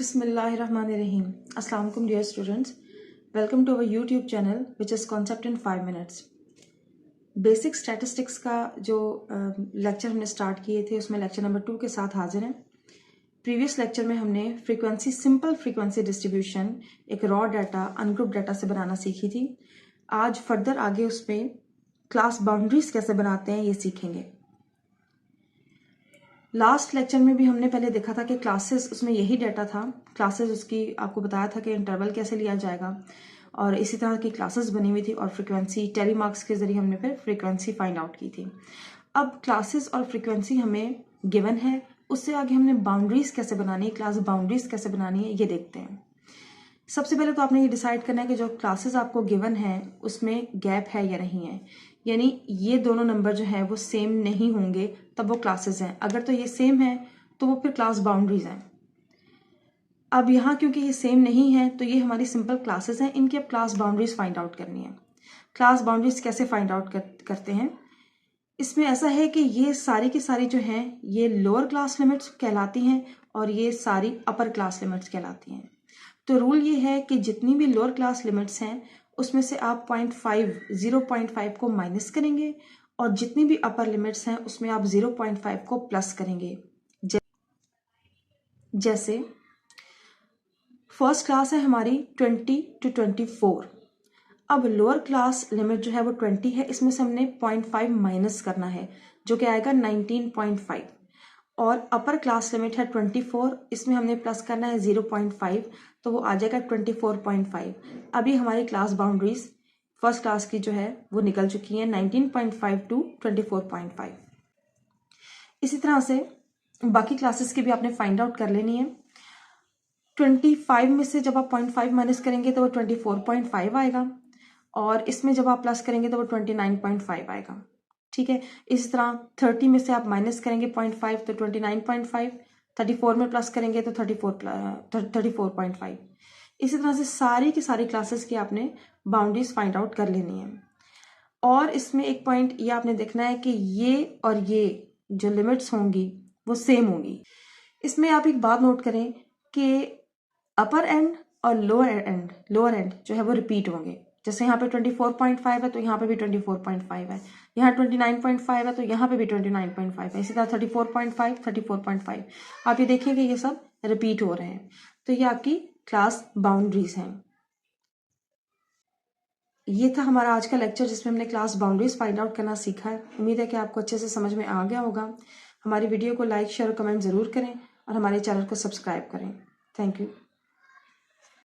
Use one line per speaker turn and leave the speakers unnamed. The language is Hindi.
Bismillahirrahmanirrahim. Assalamu alaikum dear students. Welcome to our YouTube channel which is Concept in 5 minutes. Basic statistics का जो लेक्चर हमने स्टार्ट किए थे उसमें लेक्चर नंबर 2 के साथ हाजिर हैं। प्रीवियस लेक्चर में हमने सिंपल फ्रीक्वेंसी डिस्ट्रीब्यूशन एक रॉ डाटा अनग्रुप डाटा से बनाना सीखी थी। आज फर्दर आगे उसमें क्लास बाउंड्रीज कैसे बनाते हैं ये सीखेंगे। लास्ट लेक्चर में भी हमने पहले देखा था कि क्लासेस उसमें यही डाटा था। क्लासेस उसकी आपको बताया था कि इंटरवल कैसे लिया जाएगा और इसी तरह की क्लासेस बनी हुई थी और फ्रीक्वेंसी टेलीमार्क्स के जरिए हमने फिर फ्रीक्वेंसी फाइंड आउट की थी। अब क्लासेस और फ्रीक्वेंसी हमें गिवन है, उससे आगे हमने बाउंड्रीज कैसे बनानी है, क्लास बाउंड्रीज कैसे बनानी है ये देखते हैं। सबसे पहले तो आपने ये डिसाइड करना है कि जो क्लासेस आपको गिवन है उसमें गैप है या नहीं है, यानी ये दोनों नंबर जो है वो सेम नहीं होंगे तब वो क्लासेस हैं। अगर तो ये सेम है तो वो फिर क्लास बाउंड्रीज हैं। अब यहाँ क्योंकि ये सेम नहीं है तो ये हमारी सिंपल क्लासेस हैं, इनकी अब क्लास बाउंड्रीज फाइंड आउट करनी है। क्लास बाउंड्रीज कैसे फाइंड आउट करते हैं, इसमें ऐसा है कि ये सारी की सारी जो हैं ये लोअर क्लास लिमिट्स कहलाती हैं और ये सारी अपर क्लास लिमिट्स कहलाती हैं। तो रूल ये है कि जितनी भी लोअर क्लास लिमिट्स हैं उसमें से आप 0.5 को माइनस करेंगे और जितनी भी अपर लिमिट्स हैं उसमें आप 0.5 को प्लस करेंगे। जैसे फर्स्ट क्लास है हमारी 20 to 24। अब लोअर क्लास लिमिट जो है वो 20 है, इसमें से हमने 0.5 माइनस करना है जो कि आएगा 19.5 और अपर क्लास लिमिट है 24, इसमें हमने प्लस करना है 0.5 तो वो आ जाएगा 24.5। अभी हमारी क्लास बाउंड्रीज फर्स्ट क्लास की जो है वो निकल चुकी है 19.5 to 24.5। इसी तरह से बाकी क्लासेस की भी आपने फाइंड आउट कर लेनी है। 25 में से जब आप 0.5 माइनस करेंगे तो वो 24.5 आएगा और इसमें जब आप प्लस करेंगे तो वो 29.5 आएगा। ठीक है, इसी तरह 30 में से आप माइनस करेंगे 0.5 तो 29.5, 34 में प्लस करेंगे तो 34.5। इसी तरह से सारी की सारी क्लासेस की आपने बाउंड्रीज फाइंड आउट कर लेनी है। और इसमें एक पॉइंट ये आपने देखना है कि ये और ये जो लिमिट्स होंगी वो सेम होंगी। इसमें आप एक बात नोट करें कि अपर एंड और लोअर एंड जो है वो रिपीट होंगे। जैसे यहाँ पे 24.5 है तो यहाँ पे भी 24.5 है, यहाँ 29.5 है तो यहाँ पे भी 29.5 है, इसी तरह 34.5 आप ये देखिए कि ये सब रिपीट हो रहे हैं। तो ये आपकी क्लास बाउंड्रीज हैं। ये था हमारा आज का लेक्चर जिसमें हमने क्लास बाउंड्रीज फाइंड आउट करना सीखा है। उम्मीद है कि आपको अच्छे से समझ में आ गया होगा। हमारी वीडियो को लाइक शेयर और कमेंट जरूर करें और हमारे चैनल को सब्सक्राइब करें। Thank you.